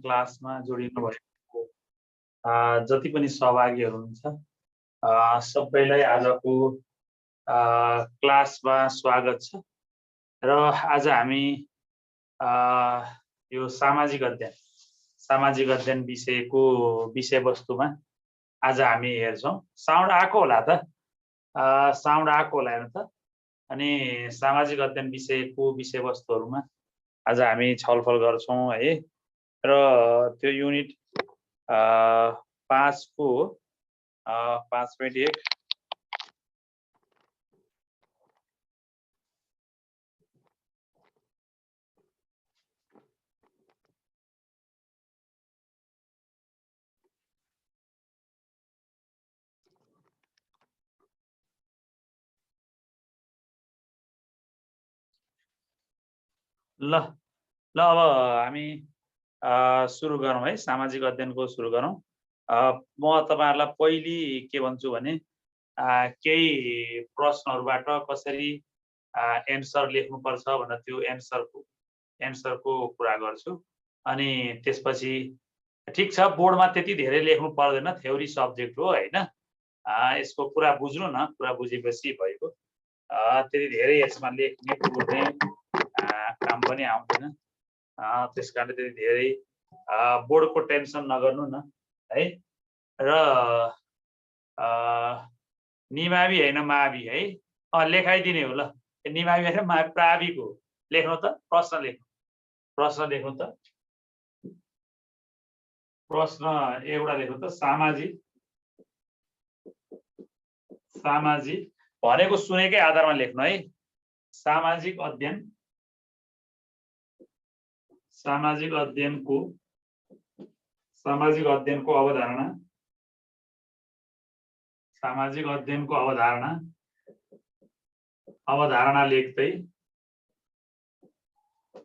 क्लासमा जोडिनु भएको जति पनि सहभागीहरू हुनुहुन्छ सबैलाई आजको क्लासमा स्वागत छ। र आज हामी यो सामाजिक अध्ययन विषयको विषयवस्तुमा आज हामी हेर्छौँ। साउन्ड आएको होला त? साउन्ड आएको होला हेर्नु त। अनि सामाजिक अध्ययन विषयको विषयवस्तुहरूमा आज हामी छलफल गर्छौँ है। र त्यो युनिट 5 को 5.1 ल अब हामी सुरु गरौँ है। सामाजिक अध्ययनको सुरु गरौँ। म तपाईहरुलाई पहिली के भन्छु भने केही प्रश्नहरुबाट कसरी एन्सर लेख्नुपर्छ भनेर त्यो एन्सरको कुरा गर्छु। अनि त्यसपछि ठीक छ, बोर्डमा त्यति धेरै लेख्नु पर्दैन, थ्योरी सब्जेक्ट हो हैन। यसको कुरा बुझ्नु न, कुरा बुझेपछि भइगयो। त्यति धेरै यसमा लेख्ने बुझ्ने काम पनि आउँदैन। त्यसकारणले त्यति धेरै बोर्डको टेन्सन नगर्नु न है। र निमावि हैन मावि है, लेखाइदिने हो ल। निमावि हैन मावि, प्राविको लेख्नु त। प्रश्न लेख्नु त। प्रश्न एउटा लेख्नु त। सामाजिक भनेको सुनेकै आधारमा लेख्नु है। सामाजिक अध्ययनको अवधारणा लेख्दै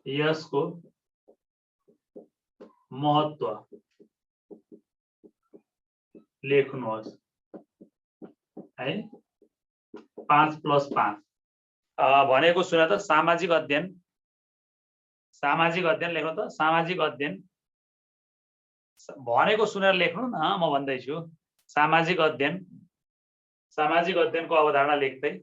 यसको महत्त्व लेख्नुहोस् है। 5+5 भनेको सुन त। सामाजिक अध्ययन लेख्नु त। सामाजिक अध्ययन भनेको सुनेर लेख्नु न, म भन्दैछु। सामाजिक अध्ययनको अवधारणा लेख्दै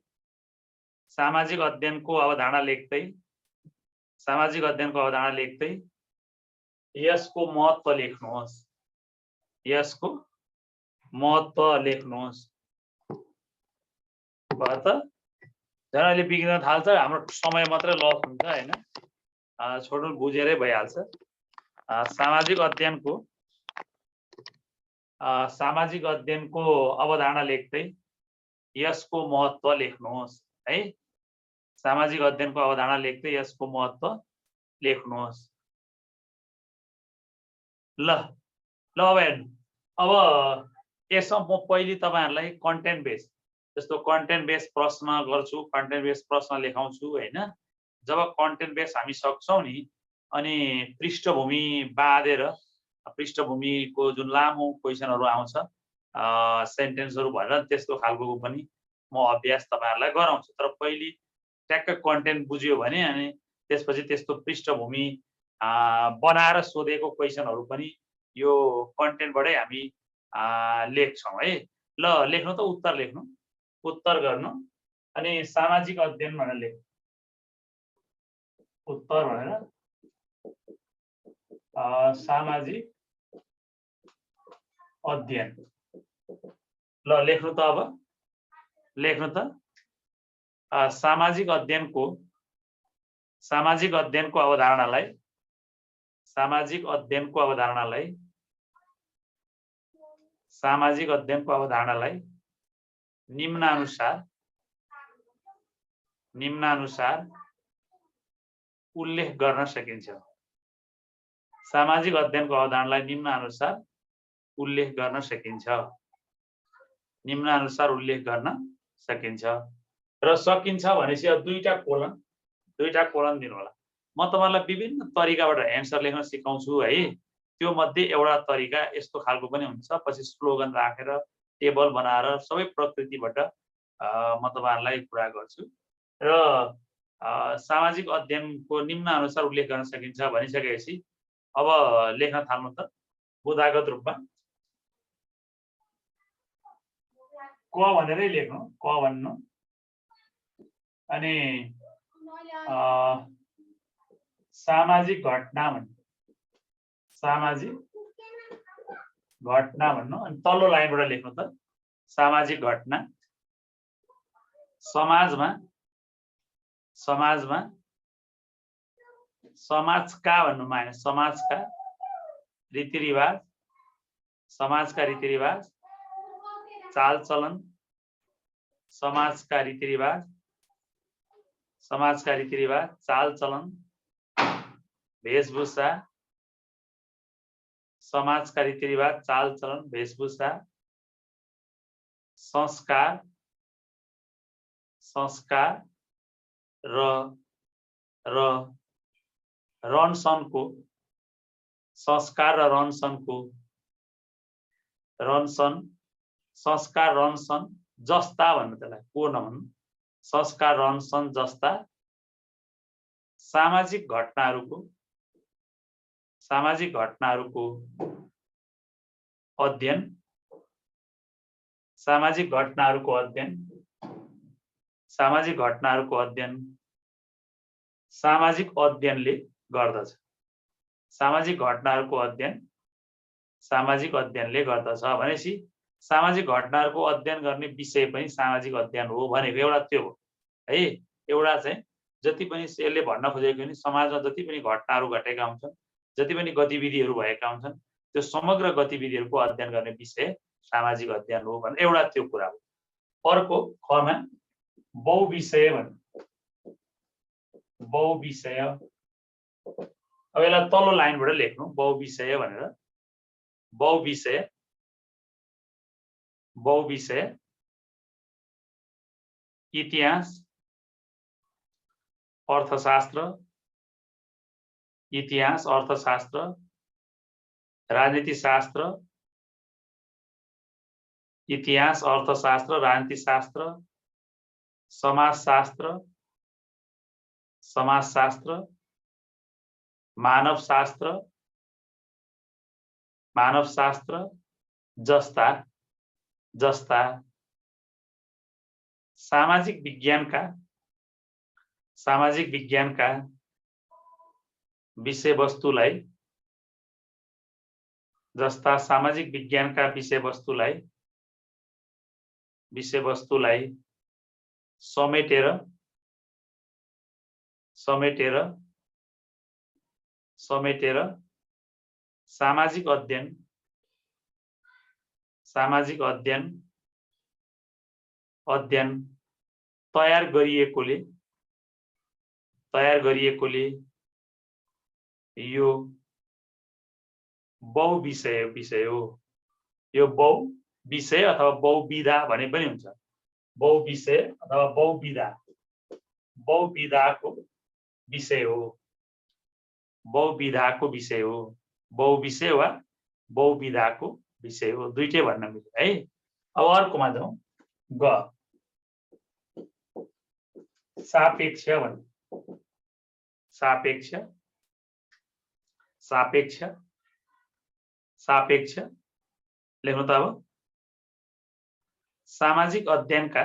यसको महत्त्व लेख्नुहोस्। भयो त? झन् अहिले बिग्रिन थाल्छ। हाम्रो समय मात्रै लस हुन्छ हैन। छोड्नु, बुझेरै भइहाल्छ। सामाजिक अध्ययनको अवधारणा लेख्दै यसको महत्त्व लेख्नुहोस् है। सामाजिक अध्ययनको अवधारणा लेख्दै यसको महत्त्व लेख्नुहोस्। ल अब हेर्नु। अब यसमा म पहिले तपाईहरुलाई कन्टेन्ट बेस, जस्तो कन्टेन्ट बेस प्रश्न गर्छु, कन्टेन्ट बेस प्रश्न लेखाउँछु हैन। जब कन्टेन्ट बेस हामी सक्छौं नि, अनि पृष्ठभूमि बाँधेर पृष्ठभूमिको जुन लामो क्वेशनहरु आउँछ, सेन्टेन्सहरु भनेर त्यस्तो खालको पनि म अभ्यास तपाईहरुलाई गराउँछु। तर पहिले ट्याक्क कन्टेन्ट बुझ्यो भने अनि त्यसपछि त्यस्तो पृष्ठभूमि बनाएर सोधेको क्वेशनहरु पनि यो कन्टेन्टबाटै हामी लेख्छौं है। ल लेख्नु त। उत्तर गर्नु। अनि सामाजिक अध्ययन भनेर लेख्नु। उत्तर भनेर सामाजिक अध्ययन। ल लेख्नु त। अब लेख्नु त। सामाजिक अध्ययनको अवधारणालाई निम्नानुसार उल्लेख गर्न सकिन्छ। सामाजिक अध्ययनको अवधारणालाई निम्नानुसार उल्लेख गर्न सकिन्छ। र सकिन्छ भनेपछि अब दुईटा कोलन दिनु होला। म तपाईहरुलाई विभिन्न तरिकाबाट एन्सर लेख्न सिकाउँछु है। त्यो मध्ये एउटा तरिका यस्तो खालको पनि हुन्छ। पछि स्लोगन राखेर टेबल बनाएर सबै प्रकृतिबाट म तपाईहरुलाई कुरा गर्छु। र सामाजिक अध्ययनको निम्नानुसार उल्लेख गर्न सकिन्छ भनिसकेपछि अब लेख्न थाल्नु त बुदागत रूपमा क भनेरै लेख्नु क भन्नु अनि सामाजिक घटना भन्नु सामाजिक घटना भन्नु अनि तल्लो लाइनबाट लेख्नु त सामाजिक घटना समाजमा समाजका भन्नु माने समाजका रीतिरिवाज चालचलन समाजका रीतिरिवाज चालचलन वेशभूषा समाजका रीतिरिवाज चालचलन वेशभूषा संस्कार र रहनसहनको संस्कार र रहनसहन जस्ता भन्नु त्यसलाई को नभन्नु संस्कार रहनसहन जस्ता सामाजिक घटनाहरूको अध्ययन सामाजिक अध्ययनले गर्दछ भनेपछि सामाजिक घटनाहरूको अध्ययन गर्ने विषय पनि सामाजिक अध्ययन हो भनेको एउटा त्यो हो है। एउटा चाहिँ जति पनि यसले भन्न खोजेको नि समाजमा जति पनि घटनाहरू घटेका हुन्छन् जति पनि गतिविधिहरू भएका हुन्छन् त्यो समग्र गतिविधिहरूको अध्ययन गर्ने विषय सामाजिक अध्ययन हो भने एउटा त्यो कुरा हो। अर्को खमा बहुविषय भन्नु बहुविषय अब यसलाई तल्लो लाइनबाट लेख्नु बहुविषय भनेर बहुविषय इतिहास अर्थशास्त्र राजनीतिशास्त्र समाजशास्त्र मानवशास्त्र जस्ता सामाजिक विज्ञानका विषयवस्तुलाई समेटेर सामाजिक अध्ययन तयार गरिएकोले यो बहुविषय हो। यो बहुविषय अथवा बहुविधा भने पनि हुन्छ। बहुविषय अथवा बहुविधाको विषय हो। बहुविषय वा बहुविधाको विषय हो, दुईटै भन्न मिल्छ है। अब अर्कोमा जाउँ ग सापेक्ष भन्नु सापेक्ष लेख्नु त अब सामाजिक अध्ययनका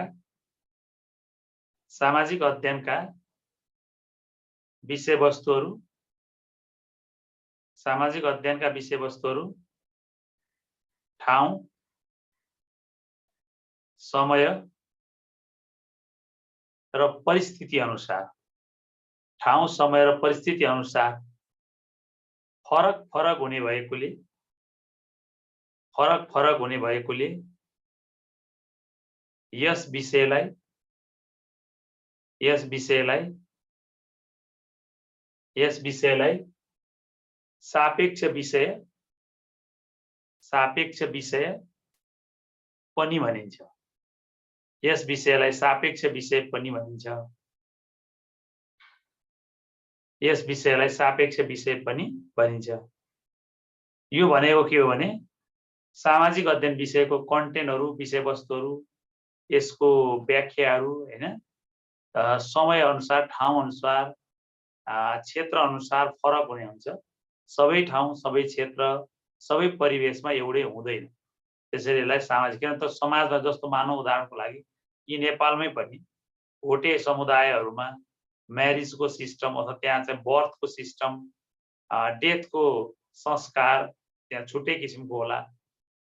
विषयवस्तुहरू ठाउँ समय र परिस्थिति अनुसार फरक हुने भएकोले यस विषयलाई सापेक्ष विषय पनि भनिन्छ। यस विषयलाई सापेक्ष विषय पनि भनिन्छ। यो भनेको के हो भने सामाजिक अध्ययन विषयको कन्टेन्टहरू विषयवस्तुहरू यसको व्याख्याहरू हैन समय अनुसार ठाउँ अनुसार क्षेत्र अनुसार फरक हुने हुन्छ। सबै ठाउँ, सबै क्षेत्र, सबै परिवेशमा एउटै हुँदैन। त्यसैले यसलाई सामाजिक, किन त समाजमा जस्तो मानव उदाहरणको लागि यी नेपालमै पनि भोटे समुदायहरूमा म्यारिजको सिस्टम अथवा त्यहाँ चाहिँ बर्थको सिस्टम, डेथको संस्कार त्यहाँ छुट्टै किसिमको होला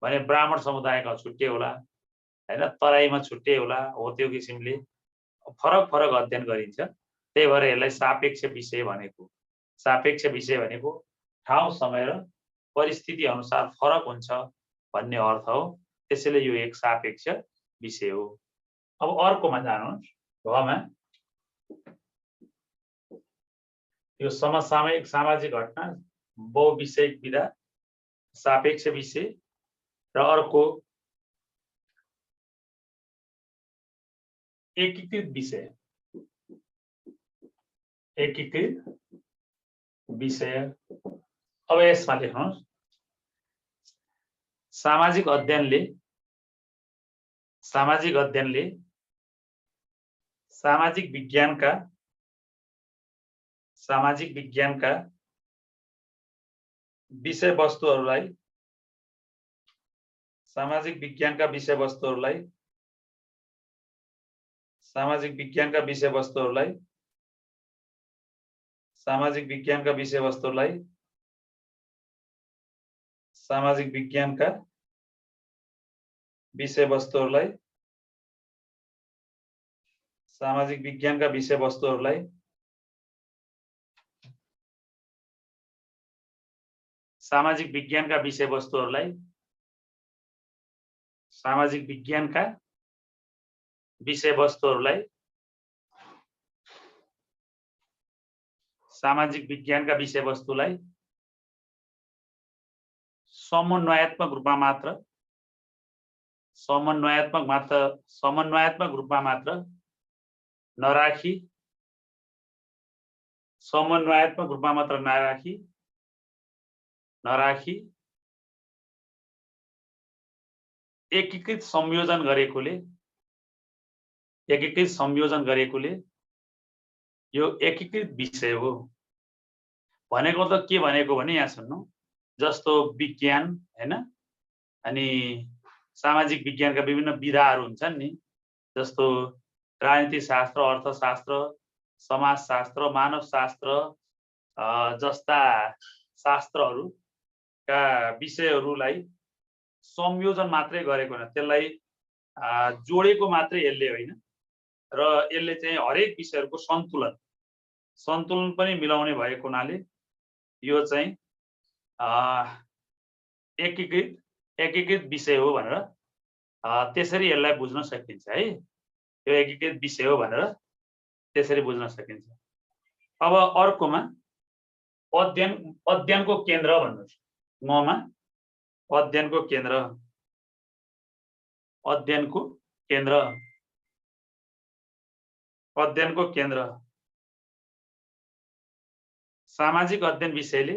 भने ब्राह्मण समुदायमा छुट्टै होला हैन, तराईमा छुट्टै होला, हो त्यो किसिमले फरक फरक अध्ययन गरिन्छ। त्यही भएर यसलाई सापेक्ष विषय भनेको। सापेक्ष विषय भनेको ठाउँ समय र परिस्थिति अनुसार फरक हुन्छ भन्ने अर्थ हो। त्यसैले यो एक सापेक्ष विषय हो। अब अर्कोमा जानुहोस्, घमा यो समसामयिक सामाजिक घटना, बहुविषयिक विधा, सापेक्ष विषय र अर्को एकीकृत विषय। एकीकृत विषय। अब यसमा लेख्नुहोस्, सामाजिक अध्ययनले सामाजिक विज्ञानका विषयवस्तुहरूलाई समन्वयात्मक रूपमा मात्र नराखी एकीकृत संयोजन गरेकोले यो एकीकृत विषय हो। भनेको त के भनेको भने यहाँ सुन्नु, जस्तो विज्ञान हैन, अनि सामाजिक विज्ञानका विभिन्न विधाहरू हुन्छन् नि, जस्तो राजनीति शास्त्र, अर्थशास्त्र, समाजशास्त्र, मानवशास्त्र जस्ता शास्त्रहरूका विषयहरूलाई संयोजन मात्रै गरेको होइन, त्यसलाई जोडेको मात्रै यसले होइन, र यसले चाहिँ हरेक विषयहरूको सन्तुलन पनि मिलाउने भएको हुनाले यो चाहिँ एकीकृत विषय हो भनेर त्यसरी यसलाई बुझ्न सकिन्छ है। यो एकीकृत विषय हो भनेर त्यसरी बुझ्न सकिन्छ। अब अर्कोमा अध्ययनको केन्द्र भन्नुहोस्। ममा अध्ययनको केन्द्र सामाजिक अध्ययन विषयले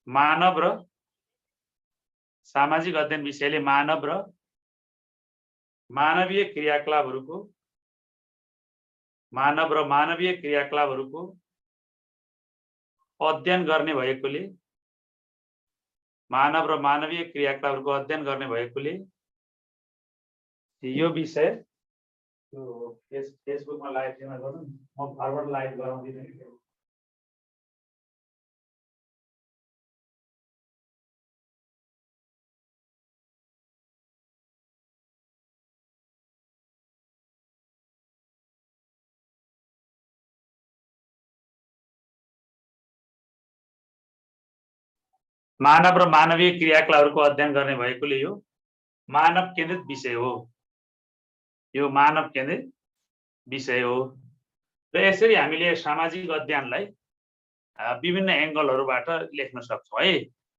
मानव र मानवीय क्रियाकलापहरूको अध्ययन गर्ने भएकोले यो विषय फेसबुकमा लाइभ गर्नु, म घरबाट लाइभ गराउँदिन। मानव र मानवीय क्रियाकलापहरूको अध्ययन गर्ने भएकोले यो मानव केन्द्रित विषय हो। र यसरी हामीले सामाजिक अध्ययनलाई विभिन्न एंगलहरूबाट लेख्न सक्छौं है।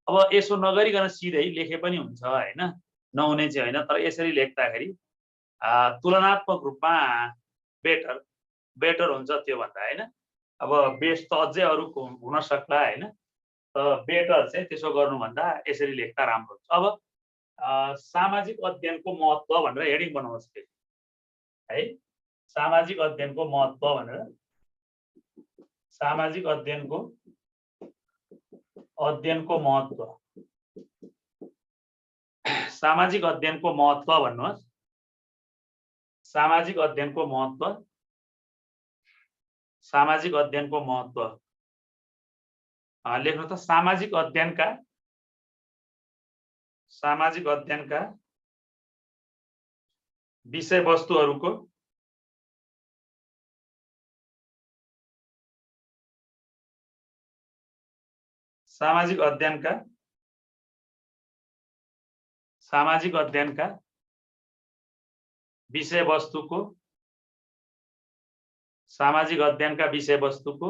अब यसो नगरिकन सिधै लेखे पनि हुन्छ हैन, नहुने चाहिँ हैन, तर यसरी लेख्दाखेरि तुलनात्मक रूपमा बेटर हुन्छ त्यो भन्दा हैन। अब बेस्ट त अझै अरु हुन सक्ला हैन, बेटर चाहिँ त्यसो गर्नुभन्दा यसरी लेख्दा राम्रो हुन्छ। अब सामाजिक अध्ययनको महत्त्व भनेर हेडिङ बनाउनुहोस् है। सामाजिक अध्ययनको महत्त्व भनेर सामाजिक अध्ययनको महत्त्व। सामाजिक अध्ययनको महत्त्व भन्नुहोस्। सामाजिक अध्ययनको महत्त्व। सामाजिक अध्ययनको महत्त्व लेख्नु त सामाजिक अध्ययनका विषयवस्तुहरूको सामाजिक अध्ययनका विषयवस्तुको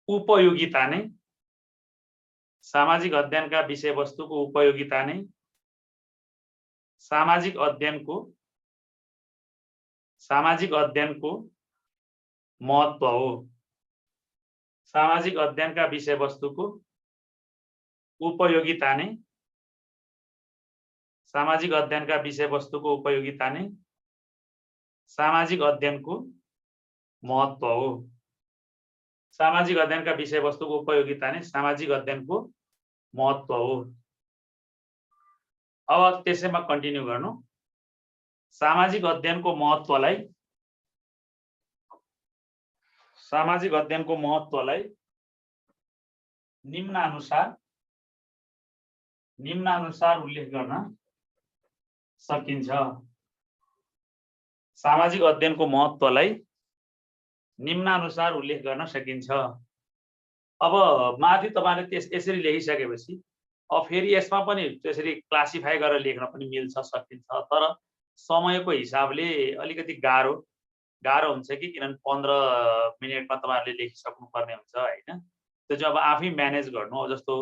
उपयोगिता नै सामाजिक अध्ययनका विषयवस्तुको उपयोगिता नै सामाजिक अध्ययनको महत्त्व हो। सामाजिक अध्ययनका विषयवस्तुको उपयोगिता नै सामाजिक अध्ययनका विषयवस्तुको उपयोगिता नै सामाजिक अध्ययनको महत्त्व हो। सामाजिक अध्ययनका विषयवस्तुको उपयोगिता नै सामाजिक अध्ययनको महत्त्व हो। अब त्यसैमा कन्टिन्यू गर्नु। सामाजिक अध्ययनको महत्त्वलाई निम्नानुसार उल्लेख गर्न सकिन्छ। सामाजिक अध्ययनको महत्त्वलाई निम्नानुसार उल्लेख गर्न सकिन्छ। अब माथि तपाईले यसरी लेखिसकेपछि अब फेरि यसमा पनि त्यसरी क्लासिफाई गरेर लेख्न पनि मिल्छ, सकिन्छ। तर समयको हिसाबले अलिकति गाह्रो हुन्छ कि किनभने 15 मिनेटमा तपाईहरुले लेखिसक्नु पर्ने हुन्छ हैन। त्यो चाहिँ अब आफै म्यानेज गर्नु। अब जस्तो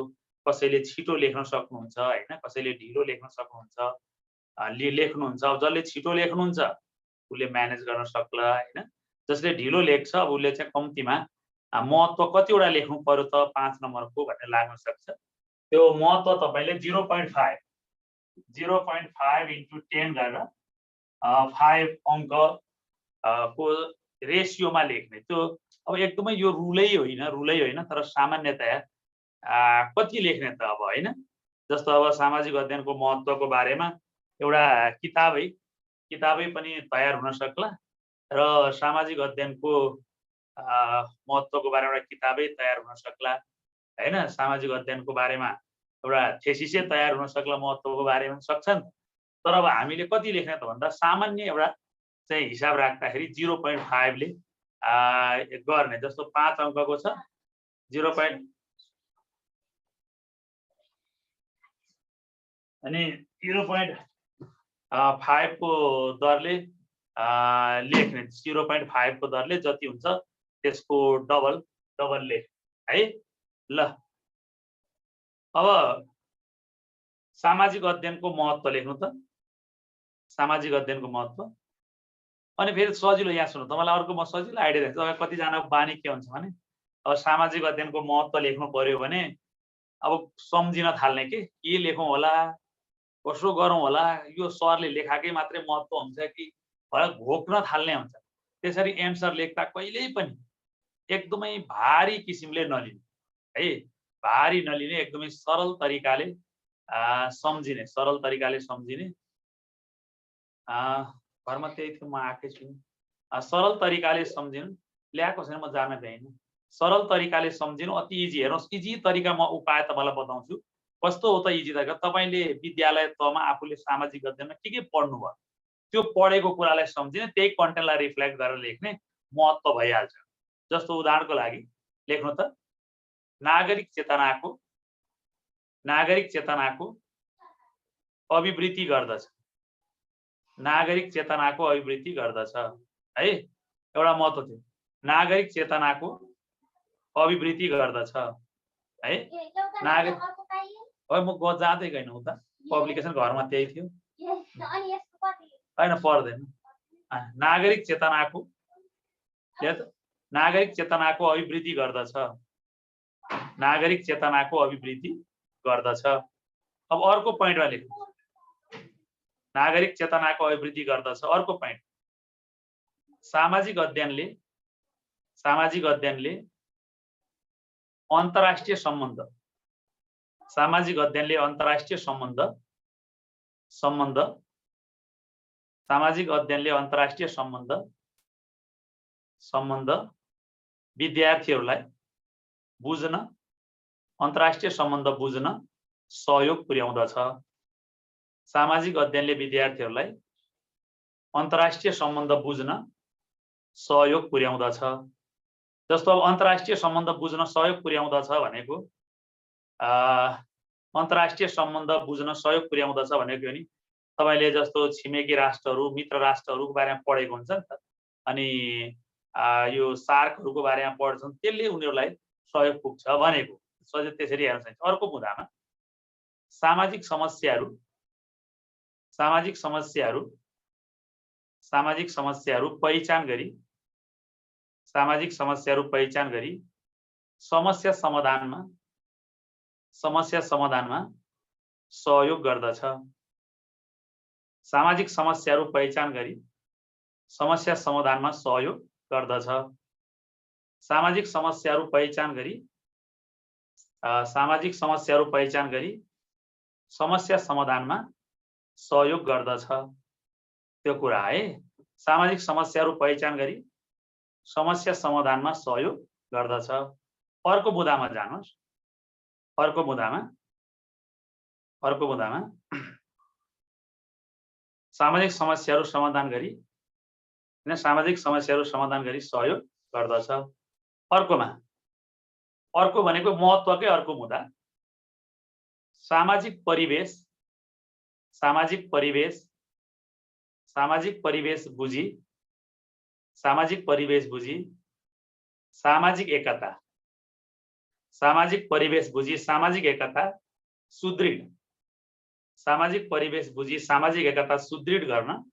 कसैले छिटो लेख्न सक्नुहुन्छ हैन, कसैले ढिलो लेख्न सक्नुहुन्छ, लेख्नुहुन्छ। अब जसले छिटो लेख्नुहुन्छ उले म्यानेज गर्न सक्ला हैन। जसले ढिलो लेख्छ अब उले चाहिँ कम्तीमा महत्त्व कतिवटा लेख्नु पर्यो त 5 नम्बरको भन्ने लाग्न सक्छ। त्यो महत्त्व तपाईले 0.5 into 10 गरेर 5 अङ्क को रेशियोमा लेख्ने। त्यो अब एकदमै यो रुलै होइन, तर सामान्यतया कति लेख्ने त अब हैन। जस्तो अब सामाजिक अध्ययनको महत्त्वको बारेमा एउटा किताबै पनि तयार हुन सक्ला र सामाजिक अध्ययनको महत्त्वको बारेमा एउटा किताबै तयार हुन सक्ला हैन। सामाजिक अध्ययनको बारेमा एउटा थेसिसै तयार हुन सक्ला महत्त्वको बारेमा, सक्छन्। तर अब हामीले कति लेख्ने त भन्दा सामान्य एउटा चाहिँ हिसाब राख्दाखेरि 0.5 ले गर्ने। जस्तो 5 अङ्कको छ 0. अनि 0.5 को दरले लेख्ने। 0.5 को दरले जति हुन्छ त्यसको डबल लेख है। ल अब सामाजिक अध्ययनको महत्त्व लेख्नु त। सामाजिक अध्ययनको महत्त्व। अनि फेरि सजिलो, यहाँ सुन्नु तपाईलाई अर्को म सजिलो आइडिया दिन्छु। तपाईँ कतिजनाको बानी के हुन्छ भने अब सामाजिक अध्ययनको महत्त्व लेख्नु पर्यो भने अब सम्झिन थाल्ने के लेखौँ होला, कसो गरौँ होला, यो सरले लेखाकै मात्रै महत्त्व हुन्छ कि घोक्न थाल्ने हुन्छ। त्यसरी एन्सर लेख्दा कहिल्यै पनि एकदमै भारी किसिमले नलिने है। भारी नलिने, एकदमै सरल तरिकाले सम्झिने। घरमा त्यही थियो, म आएकै छु। सरल तरिकाले सम्झिनु। ल्याएको छैन, म जान भ्याइन। सरल तरिकाले सम्झिनु अति इजी। हेर्नुहोस्, इजी तरिका म उपाय तपाईलाई बताउँछु। कस्तो हो त इजी तरिका? तपाईले विद्यालय तहमा आफूले सामाजिक अध्ययनमा के पढ्नु भयो त्यो पढेको कुरालाई सम्झिने, त्यही कन्टेन्टलाई रिफ्लेक्ट गरेर लेख्ने, महत्त्व भइहाल्छ। जस्तो उदाहरणको लागि लेख्नु त नागरिक चेतनाको अभिवृद्धि गर्दछ। नागरिक चेतनाको अभिवृद्धि गर्दछ है। एउटा महत्त्व थियो, नागरिक चेतनाको अभिवृद्धि गर्दछ है। नागरिक म जाँदै गएन उता, पब्लिकेसन घरमा त्यही थियो हैन, पर्दैन। नागरिक चेतनाको अभिवृद्धि गर्दछ। नागरिक चेतनाको अभिवृद्धि गर्दछ। अब अर्को पोइन्टमा लेख्नु, नागरिक चेतनाको अभिवृद्धि गर्दछ। अर्को पोइन्ट, सामाजिक अध्ययनले सामाजिक अध्ययनले अन्तर्राष्ट्रिय सम्बन्ध सामाजिक अध्ययनले अन्तर्राष्ट्रिय सम्बन्ध सामाजिक अध्ययनले अन्तर्राष्ट्रिय सम्बन्ध विद्यार्थीहरूलाई बुझ्न अन्तर्राष्ट्रिय सम्बन्ध बुझ्न सहयोग पुर्याउँदछ। सामाजिक अध्ययनले विद्यार्थीहरूलाई अन्तर्राष्ट्रिय सम्बन्ध बुझ्न सहयोग पुर्याउँदछ। जस्तो अब अन्तर्राष्ट्रिय सम्बन्ध बुझ्न सहयोग पुर्याउँदछ भनेको अन्तर्राष्ट्रिय सम्बन्ध बुझ्न सहयोग पुर्याउँदछ भनेको नि तपाईले जस्तो छिमेकी राष्ट्रहरू मित्र राष्ट्रहरूको बारेमा पढेको हुन्छ नि त, अनि यो सार्कहरूको बारेमा पढ्छन्, त्यसले उनीहरूलाई सहयोग पुग्छ भनेको सजिलै त्यसरी हेर्न सकिन्छ। अर्को बुँदामा सामाजिक समस्याहरू पहिचान गरी समस्या समाधानमा सहयोग गर्दछ। सामाजिक समस्याहरू पहिचान गरी समस्या समाधानमा सहयोग गर्दछ। सामाजिक समस्याहरू पहिचान गरी समस्या समाधानमा सहयोग गर्दछ। त्यो कुरा है, सामाजिक समस्याहरू पहिचान गरी समस्या समाधानमा सहयोग गर्दछ। अर्को बुँदामा जानुहोस्। अर्को बुँदामा सामाजिक समस्याहरू समाधान गरी सहयोग गर्दछ। अर्को भनेको महत्त्वकै अर्को मुद्दा सामाजिक परिवेश बुझी सामाजिक एकता सुदृढ गर्न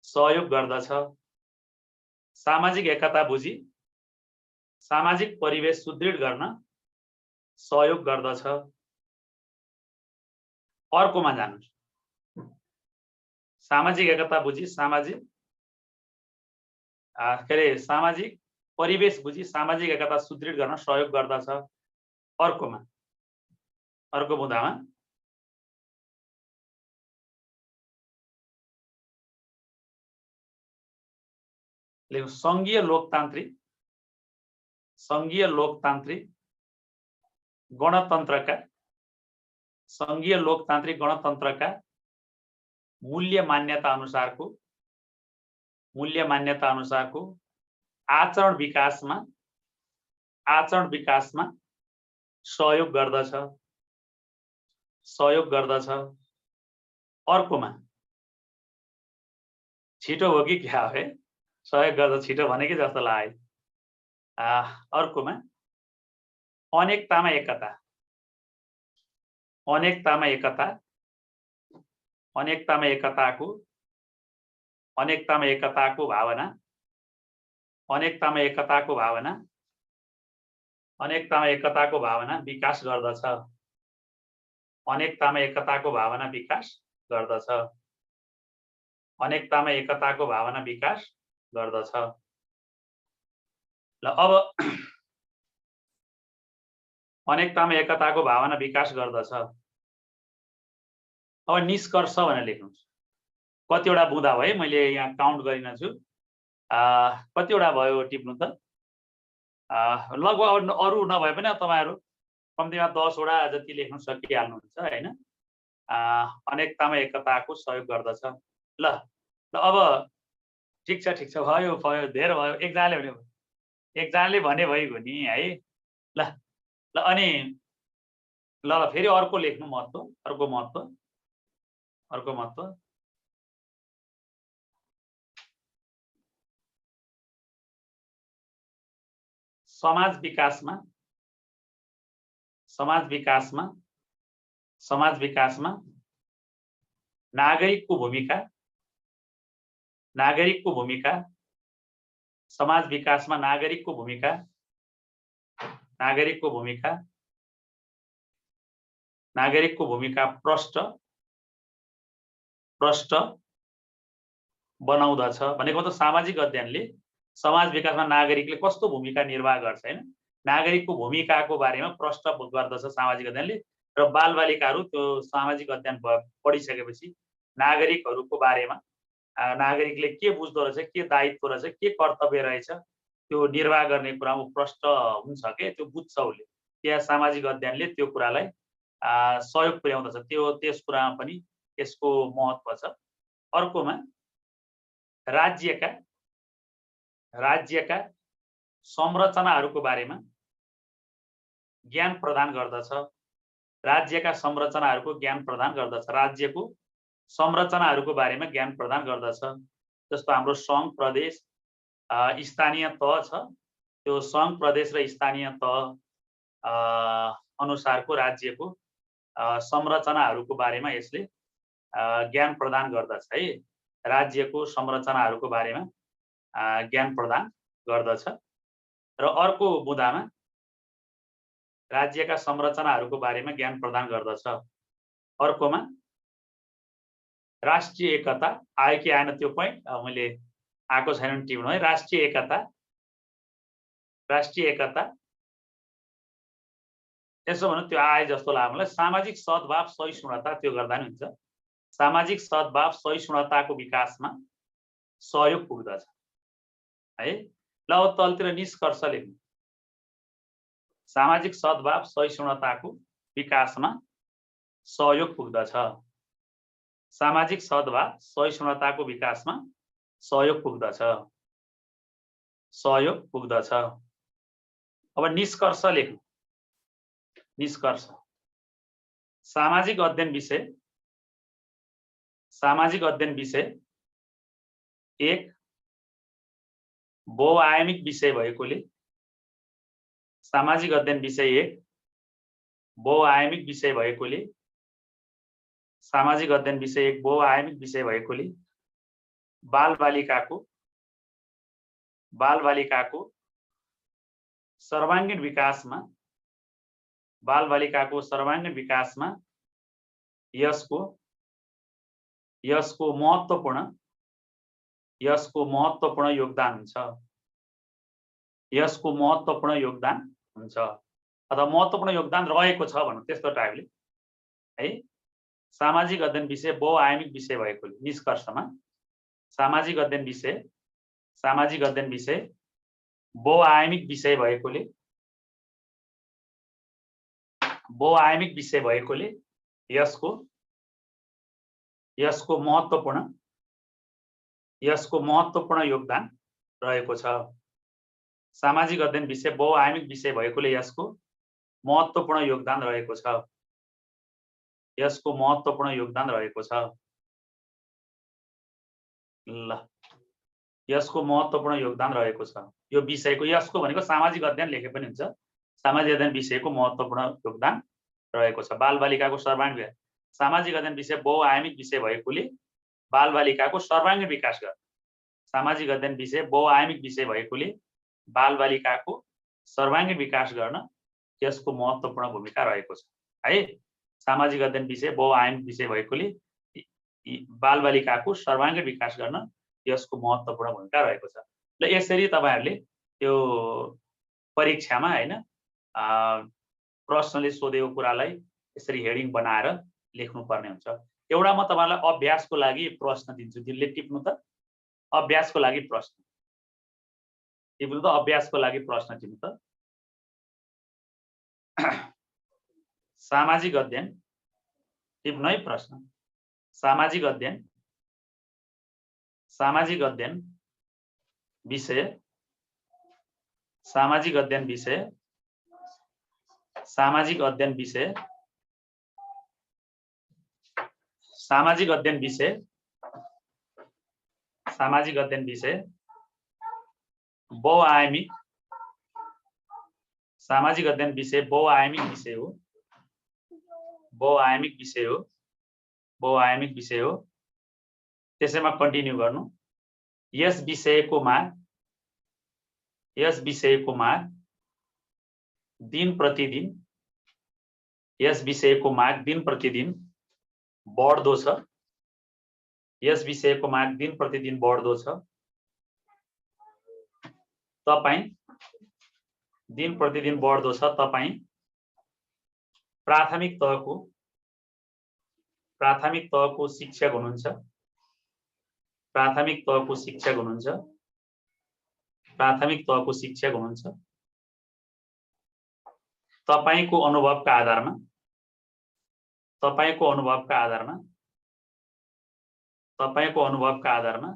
सहयोग गर्दछ। सामाजिक एकता बुझी सामाजिक परिवेश सुदृढ गर्न सहयोग गर्दछ। अर्कोमा जानुहोस्। सामाजिक एकता बुझी सामाजिक परिवेश बुझी सामाजिक एकता सुदृढ गर्न सहयोग गर्दछ। अर्को बुँदामा लेख्नु संघीय लोकतान्त्रिक गणतन्त्रका मूल्य मान्यता अनुसारको आचरण विकासमा सहयोग गर्दछ। अर्कोमा छिटो हो कि क्या हो है, सहयोग गर्दछ छिटो भनेकै जस्तो लाग्यो। अर्कोमा अनेकतामा एकताको भावना विकास गर्दछ। अनेकतामा एकताको भावना विकास गर्दछ। ल अब अनेकतामा एकताको भावना विकास गर्दछ। अब निष्कर्ष भनेर लेख्नुहोस्। कतिवटा बुँदा भयो मैले यहाँ काउन्ट गरिन छु, कतिवटा भयो टिप्नु त। लगभग अरू नभए पनि तपाईहरु कम्तीमा 10 वटा जति लेख्न सकिहाल्नुहुन्छ हैन। अनेकतामा एकताको सहयोग गर्दछ। ल अब ठीक छ भयो धेरै भयो। एकजनाले भने भइगयो नि है। ल अनि ल फेरि अर्को लेख्नु अर्को महत्त्व समाज विकासमा नागरिकको भूमिका समाज विकासमा नागरिकको भूमिका प्रष्ट बनाउँदछ भनेको त सामाजिक अध्ययनले समाज विकासमा नागरिकले कस्तो भूमिका निर्वाह गर्छ हैन, नागरिकको भूमिकाको बारेमा प्रश्न गर्दछ सामाजिक अध्ययनले। र बालबालिकाहरू त्यो सामाजिक अध्ययन पढिसकेपछि नागरिकहरूको बारेमा नागरिकले के बुझ्दो रहेछ, के दायित्व रहेछ, के कर्तव्य रहेछ त्यो निर्वाह गर्ने कुरामा प्रश्न हुन्छ के, त्यो बुझ्छ उसले। त्यहाँ सामाजिक अध्ययनले त्यो कुरालाई सहयोग पुर्याउँदछ, त्यस कुरामा पनि यसको महत्त्व छ। अर्कोमा राज्यका संरचनाहरूको बारेमा ज्ञान प्रदान गर्दछ। राज्यका संरचनाहरूको ज्ञान प्रदान गर्दछ, राज्यको संरचनाहरूको बारेमा ज्ञान प्रदान गर्दछ। जस्तो हाम्रो सङ्घ प्रदेश स्थानीय तह छ, त्यो सङ्घ प्रदेश र स्थानीय तह अनुसारको राज्यको संरचनाहरूको बारेमा यसले ज्ञान प्रदान गर्दछ है। राज्यको संरचनाहरूको बारेमा ज्ञान प्रदान गर्दछ। र अर्को बुँदामा राज्यका संरचनाहरूको बारेमा ज्ञान प्रदान गर्दछ। अर्कोमा राष्ट्रिय एकता आयो कि आएन त्यो पोइन्ट मैले आएको छैन टिप्नु है। राष्ट्रिय एकता यसो भन्नु त्यो आए जस्तो लाग्यो मलाई। सामाजिक सद्भाव सहिष्णुता त्यो गर्दा नि हुन्छ। सामाजिक सद्भाव सहिष्णुताको विकासमा सहयोग पुग्दछ है। ल तलतिर निष्कर्ष लेख्नु। सामाजिक सद्भाव सहिष्णुताको विकासमा सहयोग पुग्दछ। सामाजिक सद्भाव सहिष्णुताको विकासमा सहयोग पुग्दछ। अब निष्कर्ष लेख्नु। निष्कर्ष सामाजिक अध्ययन विषय एक बहुआयामिक विषय भएकोले, सामाजिक अध्ययन विषय एक बहुआयामिक विषय भएकोले, सामाजिक अध्ययन विषय एक बहुआयामिक विषय भएकोले बालबालिकाको सर्वाङ्गीण विकासमा यसको महत्त्वपूर्ण योगदान हुन्छ। अथवा महत्त्वपूर्ण योगदान रहेको छ भनौँ त्यस्तो टाइपले है। सामाजिक अध्ययन विषय बहुआयामिक विषय भएकोले निष्कर्षमा सामाजिक अध्ययन विषय बहुआयामिक विषय भएकोले यसको महत्त्वपूर्ण योगदान रहेको छ। सामाजिक अध्ययन विषय बहुआयामिक विषय भएकोले यसको महत्त्वपूर्ण योगदान रहेको छ। ल यसको महत्त्वपूर्ण योगदान रहेको छ। यो विषयको यसको भनेको सामाजिक अध्ययन लेखे पनि हुन्छ। सामाजिक अध्ययन विषयको महत्त्वपूर्ण योगदान रहेको छ। बालबालिकाको सर्वाङ्गीण सामाजिक अध्ययन विषय बहुआयामिक विषय भएकोले बालबालिकाको सर्वाङ्गीण विकास गर्न, सामाजिक अध्ययन विषय बहुआयामिक विषय भएकोले बालबालिकाको सर्वाङ्गीण विकास गर्न यसको महत्त्वपूर्ण भूमिका रहेको छ है। सामाजिक अध्ययन विषय बहुआयामिक विषय भएकोले बालबालिकाको सर्वाङ्गीण विकास गर्न यसको महत्त्वपूर्ण भूमिका रहेको छ। ल यसरी तपाईहरुले त्यो परीक्षामा हैन प्रश्नले सोधेको कुरालाई यसरी हेडिङ बनाएर लेख्नुपर्ने हुन्छ। एउटा म तपाईहरुलाई अभ्यासको लागि प्रश्न दिन्छु, दिनले टिप्नु त। अभ्यासको लागि प्रश्न टिप्नु त, अभ्यासको लागि प्रश्न टिप्नु त। सामाजिक अध्ययन टिप्नु है प्रश्न। सामाजिक अध्ययन विषय सामाजिक अध्ययन विषय सामाजिक अध्ययन विषय सामाजिक अध्ययन विषय सामाजिक अध्ययन विषय बहुआयामिक सामाजिक अध्ययन विषय बहुआयामिक विषय हो। बहुआयामिक विषय हो। बहुआयामिक विषय हो। त्यसैमा कन्टिन्यू गर्नु। यस विषयको माग दिन प्रतिदिन यस विषयको माग दिन प्रतिदिन बढ्दो छ। यस विषयको माग दिन प्रतिदिन बढ्दो छ। तपाईं दिन प्रतिदिन बढ्दो छ। तपाईं प्राथमिक तहको शिक्षक हुनुहुन्छ। प्राथमिक तहको शिक्षक हुनुहुन्छ। प्राथमिक तहको शिक्षक हुनुहुन्छ। तपाईको अनुभवका आधारमा तपाईको अनुभवका आधारमा तपाईको अनुभवका आधारमा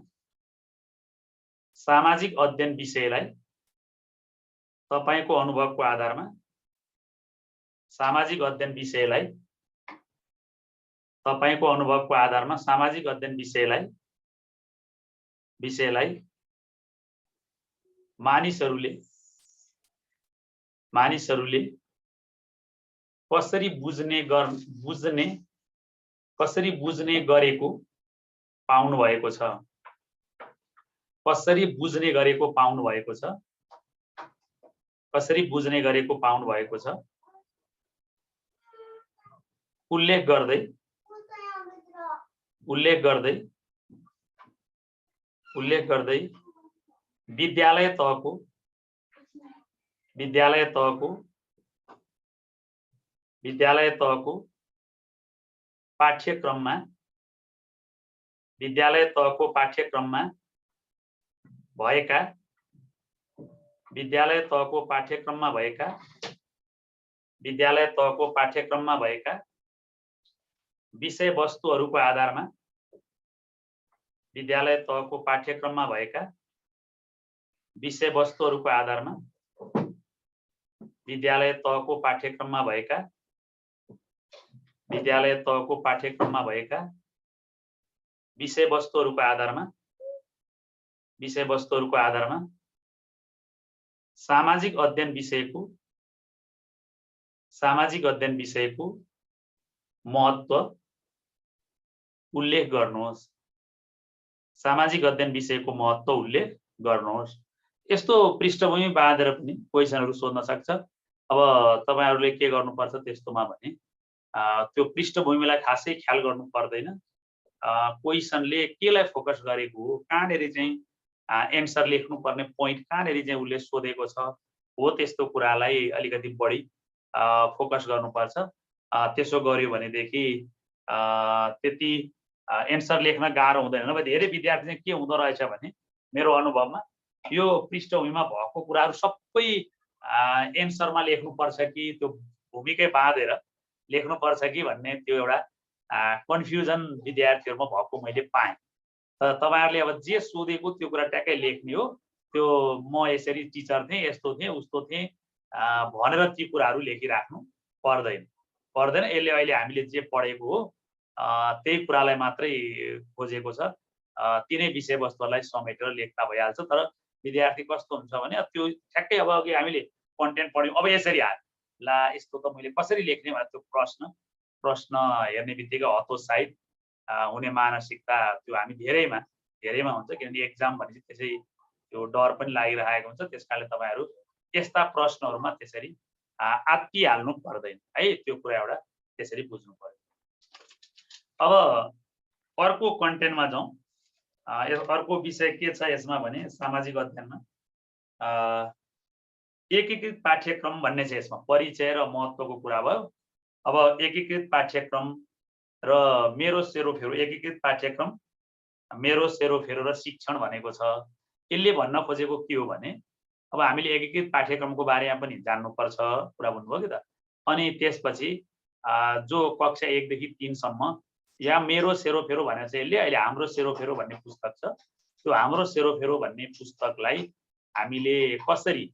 सामाजिक अध्ययन विषयलाई तपाईको अनुभवको आधारमा सामाजिक अध्ययन विषयलाई तपाईको अनुभवको आधारमा सामाजिक अध्ययन विषयलाई मानिसहरूले कसरी बुझ्ने गरेको पाउनु भएको छ। कसरी बुझ्ने गरेको पाउनु भएको छ। कसरी बुझ्ने गरेको पाउनु भएको छ। उल्लेख गर्दै विद्यालय तहको पाठ्यक्रममा भएका विषयवस्तुहरूको आधारमा सामाजिक अध्ययन विषयको महत्त्व उल्लेख गर्नुहोस्। सामाजिक अध्ययन विषयको महत्त्व उल्लेख गर्नुहोस्। यस्तो पृष्ठभूमि बाँधेर पनि क्वेशनहरु सोध्न सक्छ। अब तपाईहरुले के गर्नुपर्छ त्यस्तोमा भने त्यो पृष्ठभूमिलाई खासै ख्याल गर्नु पर्दैन। क्वेशनले केलाई फोकस गरेको हो, कहाँनेरि चाहिँ एन्सर लेख्नु पर्ने पोइन्ट कहाँनेरि चाहिँ उले सोधेको छ हो, त्यस्तो कुरालाई अलिकति बढी फोकस गर्नुपर्छ। त्यसो गर्यो भनेदेखि त्यति एन्सर लेख्न गाह्रो हुँदैन। अब धेरै विद्यार्थी चाहिँ के हुँदो रहेछ भने मेरो अनुभवमा यो पृष्ठभूमिमा भएको कुराहरु सबै एन्सरमा लेख्नुपर्छ कि त्यो भूमिकै बाँधेर लेख्नुपर्छ कि भन्ने त्यो एउटा कन्फ्युजन विद्यार्थीहरुमा भएको मैले पाएँ। तर तपाईहरुले अब जे सोधेको त्यो कुरा ट्याक्कै लेख्ने हो। त्यो म यसरी टिचर थिएँ, यस्तो थिएँ, उस्तो थिएँ भनेर ती कुराहरु लेखिराख्नु पर्दैन। यसले अहिले हामीले जे पढेको हो त्यही कुरालाई मात्रै खोजेको छ। तिनै विषयवस्तुलाई समेटेर लेख्दा भइहाल्छ। तर विद्यार्थी कस्तो हुन्छ भने त्यो ठ्याक्कै अब अघि हामीले कन्टेन्ट पढ्यौं, अब यसरी आयो ला यस्तो त मैले कसरी लेख्ने भनेर त्यो प्रश्न हेर्ने बित्तिकै हतोत्साहित हुने मानसिकता त्यो हामी धेरैमा हुन्छ। किनभने एक्जाम भनेपछि त्यसै त्यो डर पनि लागिरहेको हुन्छ। त्यसकारणले तपाईहरु यस्ता प्रश्नहरुमा त्यसरी आत्तिहाल्नु पर्दैन है। त्यो कुरा एउटा त्यसरी बुझ्नु पर्यो। अब अर्को कन्टेन्टमा जाउँ। अर्को विषय के छ यसमा भने सामाजिक अध्ययनमा एकीकृत पाठ्यक्रम भन्ने छ। यसमा परिचय र महत्त्वको कुरा भयो। अब एकीकृत पाठ्यक्रम र मेरो सेरोफेरो, एकीकृत पाठ्यक्रम मेरो सेरोफेरो र शिक्षण भनेको छ। यसले भन्न खोजेको के हो भने अब हामीले एकीकृत पाठ्यक्रमको बारेमा पनि जान्नुपर्छ कुरा भन्नुभयो के त। अनि त्यसपछि जो कक्षा 1 देखि 3 सम्म या मेरो सेरोफेरो भनेर चाहिँ यसले अहिले हाम्रो सेरोफेरो भन्ने पुस्तक छ। त्यो हाम्रो सेरोफेरो भन्ने पुस्तकलाई हामीले कसरी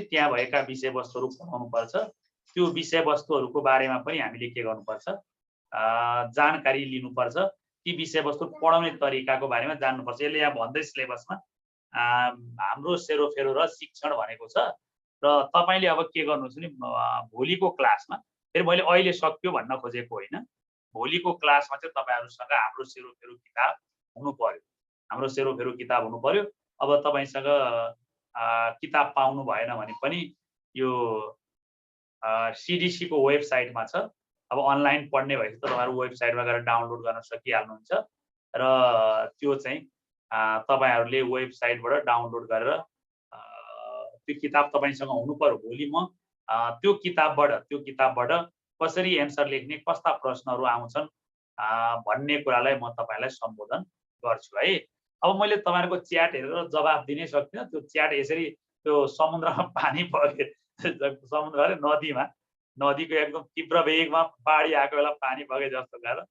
त्यहाँ भएका विषयवस्तुहरु पढाउनु पर्छ, त्यो विषयवस्तुहरुको बारेमा पनि हामीले के गर्नुपर्छ, जानकारी लिनुपर्छ। ती विषयवस्तु पढाउने तरिकाको बारेमा जान्नुपर्छ। यसले यहाँ भन्दै सिलेबसमा हाम्रो सेरोफेरो र शिक्षण भनेको छ। र तपाईले अब के गर्नुहुन्छ भने भोलिको क्लासमा, फेरि मैले अहिले सक्यो भन्न खोजेको होइन, भोलिको क्लासमा चाहिँ तपाईहरुसँग हाम्रो सेरोफेरो किताब हुनु पर्यो। हाम्रो सेरोफेरो किताब हुनु पर्यो। अब तपाईसँग किताब पाउनु भएन भने पनि यो सीडीसी को वेबसाइटमा छ। अब अनलाइन पढ्ने भएपछि त तपाईहरु वेबसाइटमा गएर डाउनलोड गर्न सकिहाल्नुहुन्छ। र त्यो चाहिँ तपाईहरुले वेबसाइटबाट डाउनलोड गरेर त्यो किताब तपाईसँग हुनु पर्यो। भोलि म त्यो किताबबाट कसरी एन्सर लेख्ने, कस्ता प्रश्नहरू आउँछन् भन्ने कुरालाई म तपाईलाई सम्बोधन गर्छु है। अब मैले तपाईहरुको च्याट हेरेर जवाफ दिनै सक्दिनँ। त्यो च्याट यसरी त्यो समुद्रमा पानी बगे समुद्र अरे नदीको एकदम तीव्र वेगमा बाढी आएको बेला पानी बगे जस्तो गरेर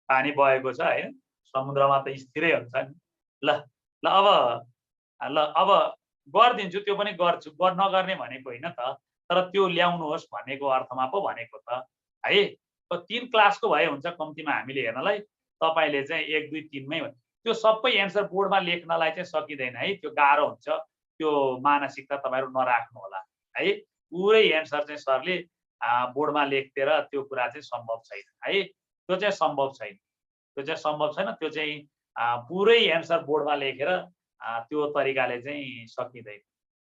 पानी बगेको छ हैन। समुद्रमा त स्थिरै हुन्छ नि। अब गरिदिन्छु, त्यो पनि गर्छु, नगर्ने भनेको होइन त, तर त्यो ल्याउनुहोस् भनेको अर्थमा पो भनेको त है। 3 क्लासको भए हुन्छ कम्तीमा हामीले हेर्नलाई। तपाईले चाहिँ 1 2 3 मै त्यो सबै एन्सर बोर्डमा लेख्नलाई चाहिँ सकिँदैन है। त्यो गाह्रो हुन्छ। त्यो मानसिकता तपाईहरु नराख्नु होला है। पुरै एन्सर चाहिँ सरले बोर्डमा लेख्दिएर त्यो कुरा चाहिँ सम्भव छैन है। त्यो चाहिँ सम्भव छैन। त्यो चाहिँ पुरै एन्सर बोर्डमा लेखेर त्यो तरिकाले चाहिँ सकिँदैन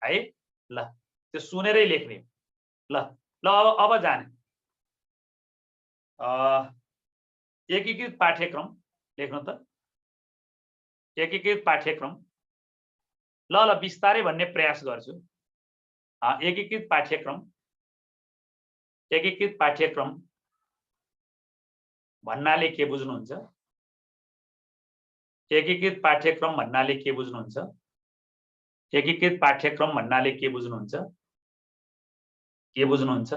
है। ल त्यो सुनेरै लेख्ने। ल अब जाने एकीकृत पाठ्यक्रम लेख्नु त। एकीकृत पाठ्यक्रम ल बिस्तारै भन्ने प्रयास गर्छु। एकीकृत पाठ्यक्रम भन्नाले के बुझ्नुहुन्छ? एकीकृत पाठ्यक्रम भन्नाले के बुझ्नुहुन्छ? एकीकृत पाठ्यक्रम भन्नाले के बुझ्नुहुन्छ? के बुझ्नुहुन्छ?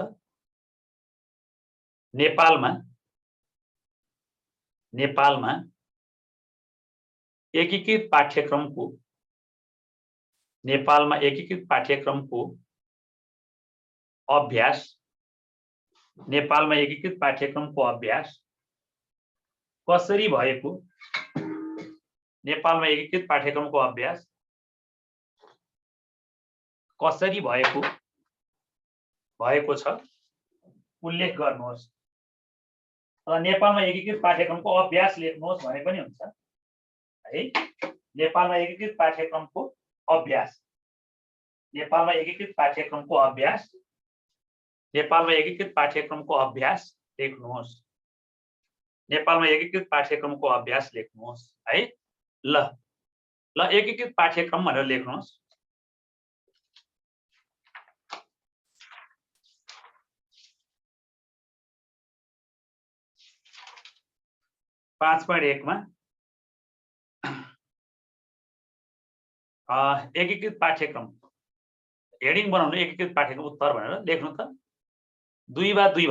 नेपालमा एकीकृत पाठ्यक्रमको अभ्यास कसरी भएको? नेपालमा एकीकृत पाठ्यक्रमको अभ्यास कसरी भएको छ उल्लेख गर्नुहोस्। नेपालमा एकीकृत पाठ्यक्रमको अभ्यास लेख्नुहोस् भने पनि हुन्छ है। नेपालमा एकीकृत पाठ्यक्रमको अभ्यास लेख्नुहोस्। नेपालमा एकीकृत पाठ्यक्रमको अभ्यास लेख्नुहोस् है। ल एकीकृत पाठ्यक्रम भनेर लेख्नुहोस्। पाँच 5.1 मा एकीकृत पाठ्यक्रम हेडिङ बनाउनु। एकीकृत पाठ्यक्रम उत्तर भनेर लेख्नु त। 2 वा 2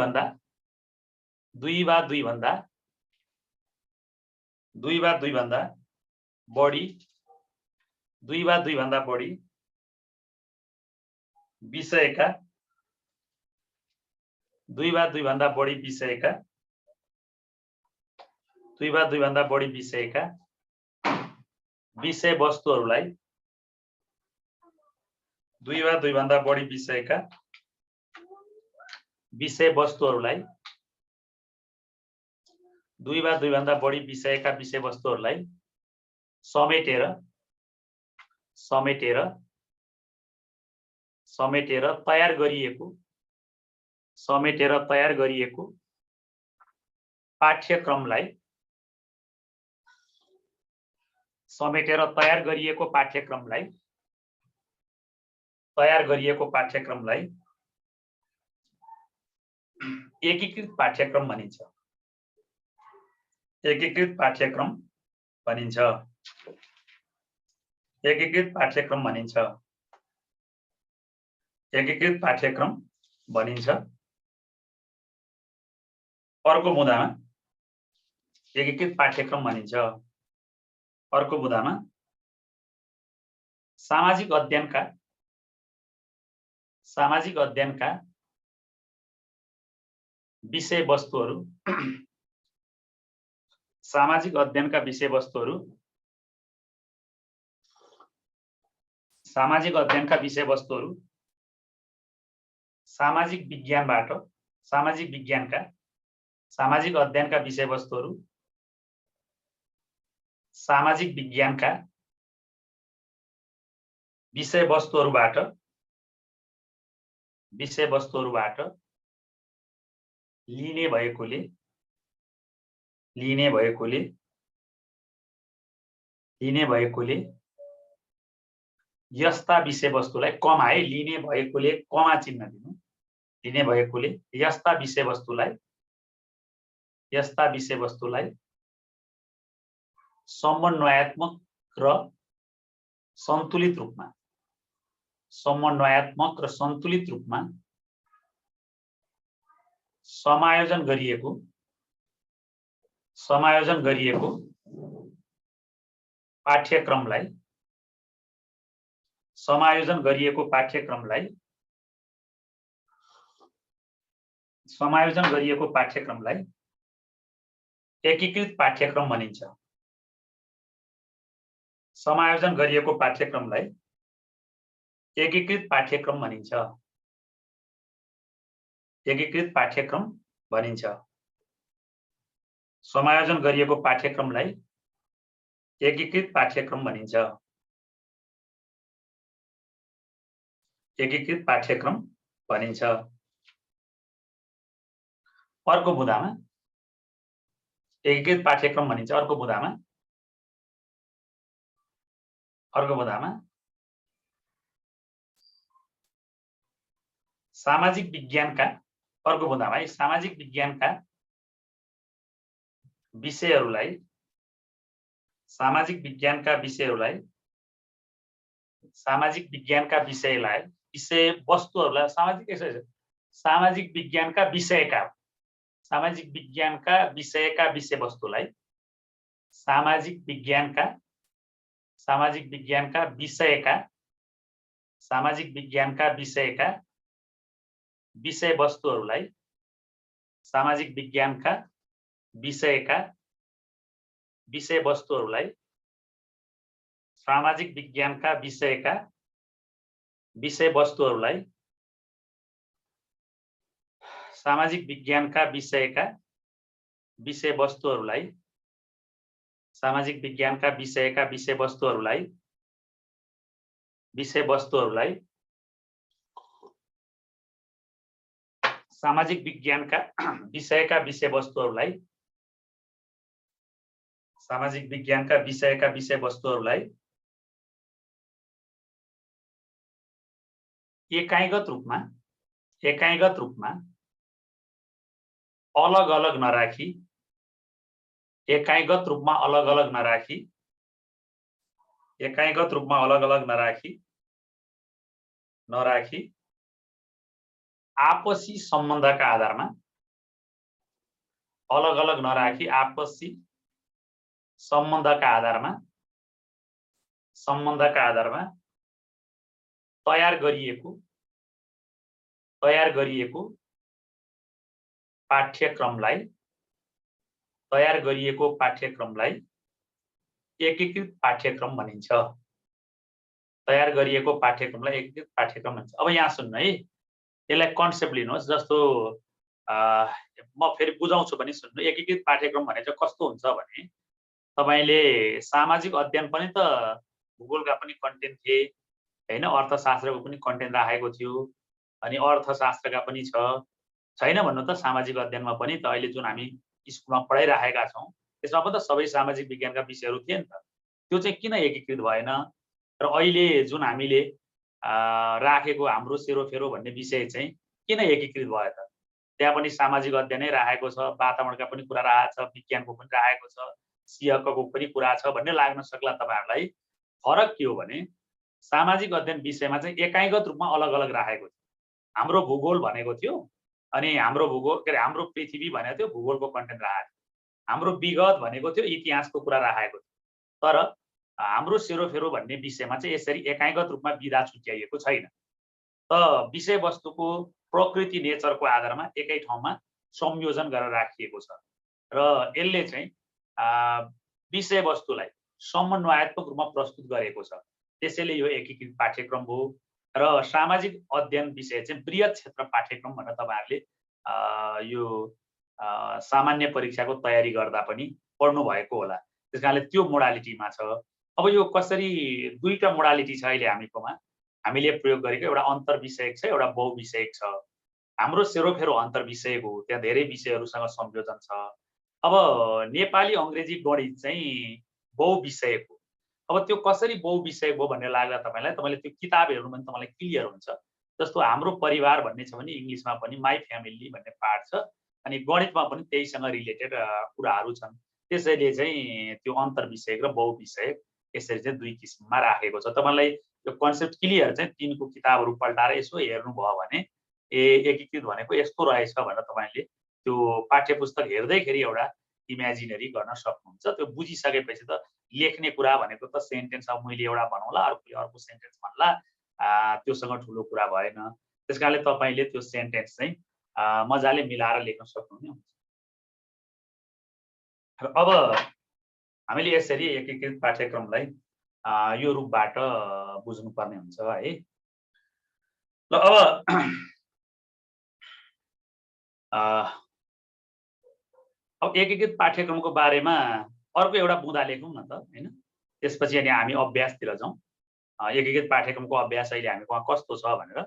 भन्दा बढी विषयका विषय वस्तुहरूलाई समेटेर तयार गरिएको पाठ्यक्रमलाई एकीकृत पाठ्यक्रम भनिन्छ। एकीकृत पाठ्यक्रम भनिन्छ। अर्को मुद्दामा एकीकृत पाठ्यक्रम भनिन्छ। अर्को मुद्दामा सामाजिक अध्ययनका विषयवस्तुहरू सामाजिक विज्ञानका विषयवस्तुहरूबाट लिने भएकोले यस्ता विषयवस्तुलाई कमा है लिने भएकोले कमा चिन्ह दिनु, लिने भएकोले यस्ता विषयवस्तुलाई समन्वयात्मक र सन्तुलित रूपमा समायोजन गरिएको पाठ्यक्रमलाई एकीकृत पाठ्यक्रम भनिन्छ। समायोजन गरिएको पाठ्यक्रमलाई एकीकृत पाठ्यक्रम भनिन्छ। समायोजन गरिएको पाठ्यक्रमलाई एकीकृत पाठ्यक्रम भनिन्छ। अर्को बुँदामा एकीकृत पाठ्यक्रम भनिन्छ। अर्को बुँदामा सामाजिक विज्ञानका विषयहरूलाई विषयवस्तुहरूलाई सामाजिक विज्ञानका विषयका विषयवस्तुलाई एकाइगत रूपमा अलग-अलग नराखी आपसी सम्बन्धका आधारमा तयार गरिएको पाठ्यक्रमलाई एकीकृत पाठ्यक्रम भनिन्छ। अब यहाँ सुन्नु है, यसलाई कन्सेप्ट लिनुहोस्। जस्तो म फेरि बुझाउँछु भने सुन्नु। एकीकृत पाठ्यक्रम भने चाहिँ कस्तो हुन्छ भने तपाईले सामाजिक अध्ययन पनि त भूगोलका पनि कन्टेन्ट थिए हैन, अर्थशास्त्रको पनि कन्टेन्ट राखेको थियो, अनि अर्थशास्त्रका पनि छैन भन्नु त। सामाजिक अध्ययनमा पनि त अहिले जुन हामी स्कुलमा पढाइराखेका छौं त्यसमा पनि त सबै सामाजिक विज्ञानका विषयहरू थिए नि त। त्यो चाहिँ किन एकीकृत भएन र अहिले जुन हामीले राखेको हाम्रो सेरोफेरो भन्ने विषय चाहिँ किन एकीकृत भयो त? त्यहाँ पनि सामाजिक अध्ययनै राखेको छ, वातावरणका पनि कुरा राखेको छ, विज्ञानको पनि राखेको छ, सिहकको पनि कुरा छ भन्ने लाग्न सक्ला तपाईहरुलाई। फरक के हो भने सामाजिक अध्ययन विषयमा चाहिँ एकाइगत रूपमा अलग-अलग राखेको थियो। हाम्रो भूगोल भनेको थियो, अनि हाम्रो पृथ्वी भनेको थियो, भूगोलको कन्टेन्ट राखेको थियो। हाम्रो विगत भनेको थियो, इतिहासको कुरा राखेको थियो। तर हाम्रो सेरोफेरो भन्ने विषयमा चाहिँ यसरी एकाइगत रूपमा विधा छुट्याइएको छैन। त विषयवस्तुको प्रकृति नेचरको आधारमा एकै ठाउँमा संयोजन गरेर राखिएको छ र यसले चाहिँ विषयवस्तुलाई समन्वयात्मक रूपमा प्रस्तुत गरेको छ। त्यसैले यो एकीकृत पाठ्यक्रम हो र सामाजिक अध्ययन विषय चाहिँ बृहत क्षेत्र पाठ्यक्रम भनेर तपाईहरुले यो सामान्य परीक्षाको तयारी गर्दा पनि पढ्नु भएको होला। त्यसकारणले त्यो मोडालिटीमा छ। अब यो कसरी दुईटा मोडालिटी छ अहिले हामीकोमा। हामीले प्रयोग गरेको एउटा अन्तर्विषयक छ, एउटा बहुविषयक छ। हाम्रो सेरोफेरो अन्तर्विषयक हो, त्यहाँ धेरै विषयहरूसँग संयोजन छ। अब नेपाली, अंग्रेजी, गणित चाहिँ बहुविषयक हो। अब त्यो कसरी बहुविषयक भयो भन्ने लाग्ला तपाईलाई, तपाईले त्यो किताब हेर्नु भने तपाईलाई क्लियर हुन्छ। जस्तो हाम्रो परिवार भन्ने छ भने इंग्लिशमा पनि माई फ्यामिली भन्ने पार्ट छ, अनि गणितमा पनि त्यहीसँग रिलेटेड कुराहरू छन्। त्यसैले चाहिँ त्यो अन्तर्विषयक र बहुविषयक यसरी चाहिँ दुई किसिममा राखेको छ। तपाईलाई यो कन्सेप्ट क्लियर चाहिँ तिनको किताबहरू पल्टाएर यसो हेर्नुभयो भने एकीकृत भनेको यस्तो रहेछ भनेर तपाईले त्यो पाठ्यपुस्तक हेर्दैखेरि एउटा इमेजिनरी गर्न सक्नुहुन्छ। त्यो बुझिसकेपछि त लेख्ने कुरा भनेको त सेन्टेन्स अब मैले एउटा भनौँला, अर्कोले अर्को सेन्टेन्स भन्ला, त्योसँग ठुलो कुरा भएन। त्यसकारणले तपाईले त्यो सेन्टेन्स चाहिँ मजाले मिलाएर लेख्न सक्नुहुने हुन्छ। अब हामीले यसरी एकीकृत पाठ्यक्रमलाई यो रूपबाट बुझ्नुपर्ने हुन्छ है। ल अब एकीकृत पाठ्यक्रमको बारेमा अर्को एउटा बुँदा लेखौँ न त हैन। त्यसपछि अनि हामी अभ्यासतिर जाउँ। एकीकृत पाठ्यक्रमको अभ्यास अहिले हामीको कस्तो छ भनेर।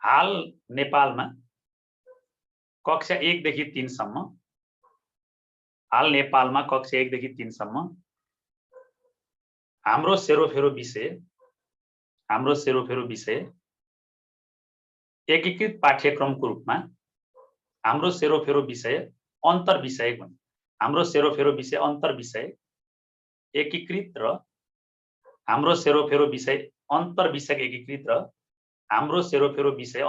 हाल नेपालमा कक्षा 1 देखि 3 सम्म, हाल नेपालमा कक्षा 1 देखि 3 सम्म हाम्रो सेरोफेरो विषय एकीकृत पाठ्यक्रमको रूपमा हाम्रो सेरोफेरो विषय अन्तर्विषयक भन्छ। हाम्रो सेरोफेरो विषय अन्तर्विषयक एकीकृत र हाम्रो सेरोफेरो विषय अन्तर्विषयक एकीकृत र हाम्रो सेरोफेरो विषय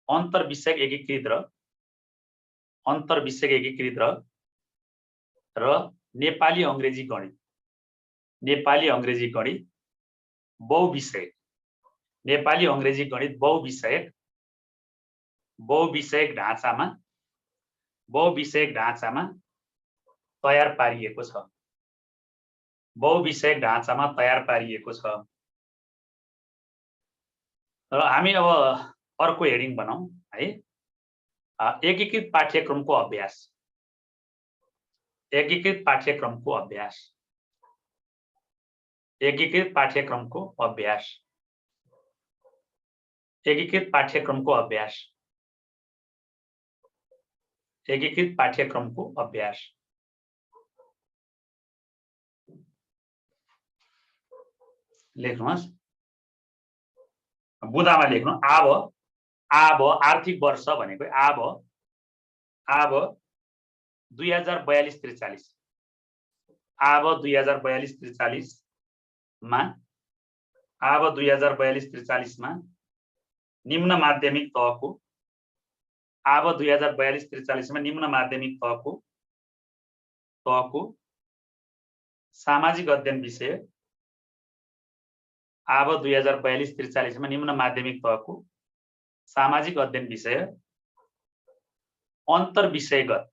अन्तर्विषयक एकीकृत र अन्तर्विषयक एकीकृत र नेपाली अंग्रेजी गणित बहुविषयक नेपाली अंग्रेजी गणित बहुविषयक ढाँचामा तयार पारिएको छ। बहुविषयक ढाँचामा तयार पारिएको छ। र हामी अब अर्को हेडिङ बनाऊ है। एकीकृत पाठ्यक्रमको अभ्यास। एकीकृत पाठ्यक्रमको अभ्यास। एकीकृत पाठ्यक्रमको अभ्यास। एकीकृत पाठ्यक्रमको अभ्यास। एकीकृत पाठ्यक्रमको अभ्यास। लेख्नुहोस्, बुदामा लेख्नु। आब आर्थिक वर्ष भनेको आब 2042-43 आब 2042-43 मा निम्न माध्यमिक तहको आब 2042-43 मा निम्न माध्यमिक तहको सामाजिक अध्ययन विषय आब 2042-43 मा निम्न माध्यमिक तहको सामाजिक अध्ययन विषय अन्तर्विषयगत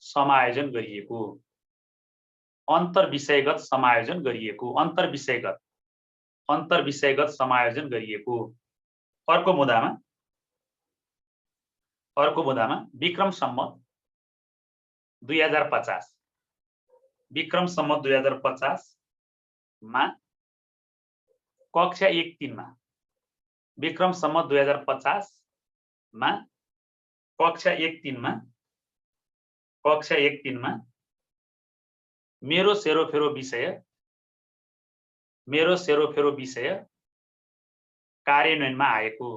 समायोजन गरिएको। अन्तर्विषयगत समायोजन गरिएको। अर्को मुद्दामा विक्रम सम्मत 2050 मा कक्षा 1-3 मा विक्रम सम्मत 2050 मा कक्षा 1-3 मा मेरो सेरोफेरो विषय कार्यान्वयनमा आएको।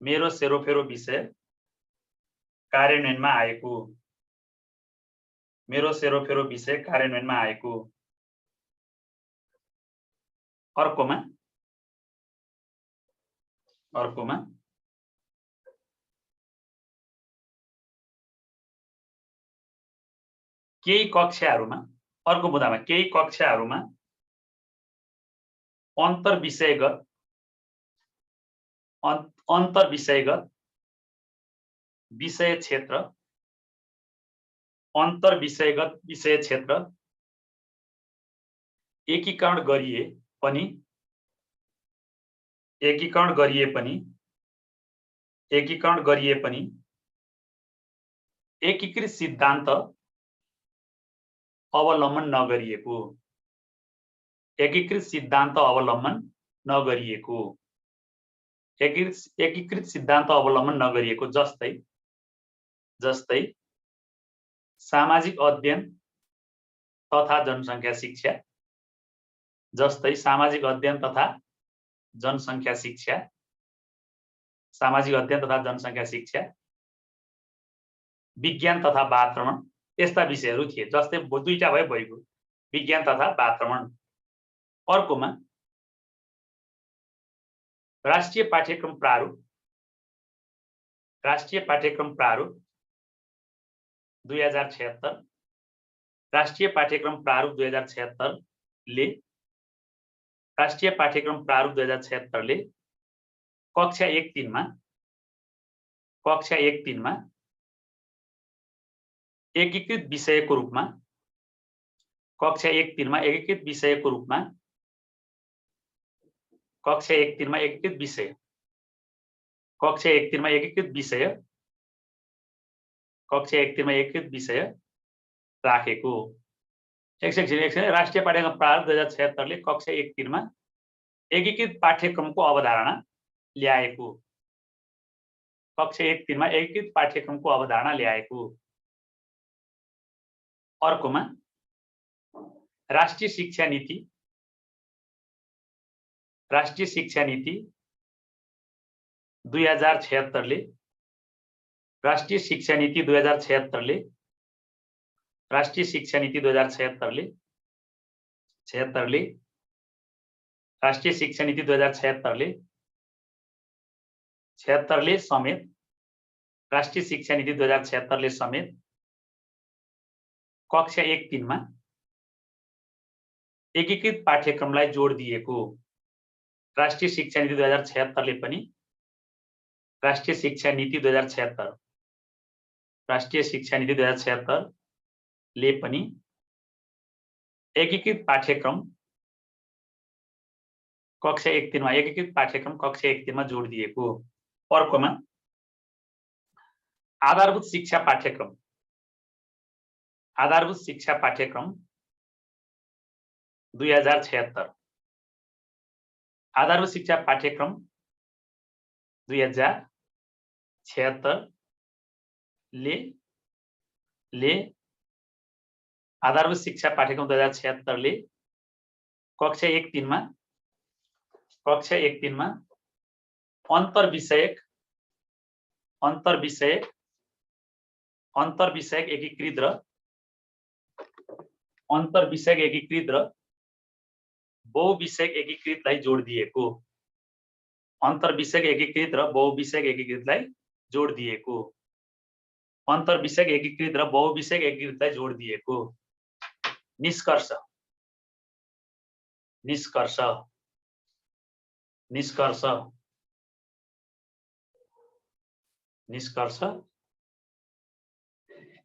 मेरो सेरोफेरो विषय कार्यान्वयनमा आएको। मेरो सेरोफेरो विषय कार्यान्वयनमा आएको। अर्कोमा केही कक्षाहरूमा, अर्को मुद्दामा केही कक्षाहरूमा अन्तर्विषयगत विषय क्षेत्र एकीकरण गरिए पनि एकीकृत सिद्धान्त अवलम्बन नगरिएको। एकीकृत सिद्धान्त अवलम्बन नगरिएको। एकीकृत सिद्धान्त अवलम्बन नगरिएको, जस्तै सामाजिक अध्ययन तथा जनसङ्ख्या शिक्षा, जस्तै सामाजिक अध्ययन तथा जनसङ्ख्या शिक्षा, सामाजिक अध्ययन तथा जनसङ्ख्या शिक्षा, विज्ञान तथा वातावरण, यस्ता विषयहरू थिए। जस्तै दुईटा भयो भइगयो, विज्ञान तथा वातावरण। अर्कोमा राष्ट्रिय पाठ्यक्रम प्रारूप 2076, राष्ट्रिय पाठ्यक्रम प्रारूप 2076 ले राष्ट्रिय पाठ्यक्रम प्रारूप 2076 ले कक्षा 1-3 मा एकीकृत विषयको रूपमा, कक्षा 1-3 मा एकीकृत विषयको रूपमा, कक्षा 1-3 मा एकीकृत विषय, कक्षा 1-3 मा एकीकृत विषय, कक्षा 1-3 मा एकीकृत विषय राखेको। एकछिन राष्ट्रिय पाठ्यक्रम प्रारूप 2076 ले कक्षा 1-3 मा एकीकृत पाठ्यक्रमको अवधारणा ल्याएको, कक्षा 1-3 मा एकीकृत पाठ्यक्रमको अवधारणा ल्याएको। अर्कोमा राष्ट्रिय शिक्षा नीति 2076 ले राष्ट्रिय शिक्षा नीति 2076 ले राष्ट्रिय शिक्षा नीति 2076 ले राष्ट्रिय शिक्षा नीति 2076 ले 76 ले समेत, राष्ट्रिय शिक्षा नीति 2076 ले समेत कक्षा 1-3 मा एकीकृत पाठ्यक्रमलाई जोड दिएको। राष्ट्रिय शिक्षा नीति 2076 ले पनि राष्ट्रिय शिक्षा नीति 2076 ले पनि एकीकृत पाठ्यक्रम कक्षा 1-3 मा एकीकृत पाठ्यक्रम कक्षा 1-3 मा जोड दिएको। अर्कोमा आधारभूत शिक्षा पाठ्यक्रम 2076, आधारभूत शिक्षा पाठ्यक्रम 2076 ले आधारभूत शिक्षा पाठ्यक्रम 2076 ले कक्षा 1-3 मा अन्तर्विषयक एकीकृत र बहुविषयक एकीकृतलाई जोड दिएको। अन्तर्विषयक एकीकृत र बहुविषयक एकीकृतलाई जोड दिएको। अन्तर्विषयक एकीकृत र बहुविषयक एकीकृतलाई जोड दिएको। निष्कर्ष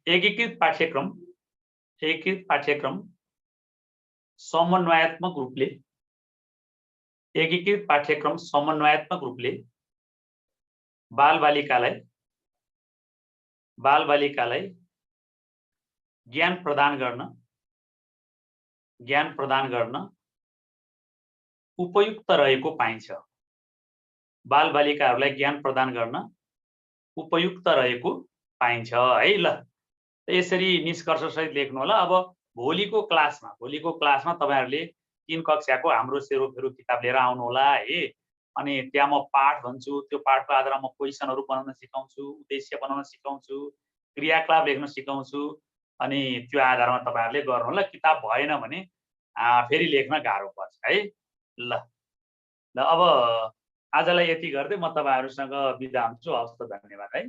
एकीकृत पाठ्यक्रम समन्वयात्मक रूपले बालबालिकालाई ज्ञान प्रदान गर्न उपयुक्त रहेको पाइन्छ। बालबालिकाहरूलाई ज्ञान प्रदान गर्न उपयुक्त रहेको पाइन्छ है। ल यसरी निष्कर्ष सहित लेख्नु होला। अब भोलिको क्लासमा तपाईहरुले 3 कक्षाको हाम्रो सेरोफेरो किताब लिएर आउनु होला है। अनि त्यहाँ म पाठ भन्छु, त्यो पाठको आधारमा म क्वेशनहरु बनाउन सिकाउँछु, उद्देश्य बनाउन सिकाउँछु, क्रियाकलाप लेख्न सिकाउँछु। अनि त्यो आधारमा तपाईहरुले गर्नु होला। किताब भएन भने फेरि लेख्न गाह्रो पर्छ है। ल अब आजलाई यति गर्दै म तपाईहरुसँग बिदा हुन्छु। हवस् त, धन्यवाद है।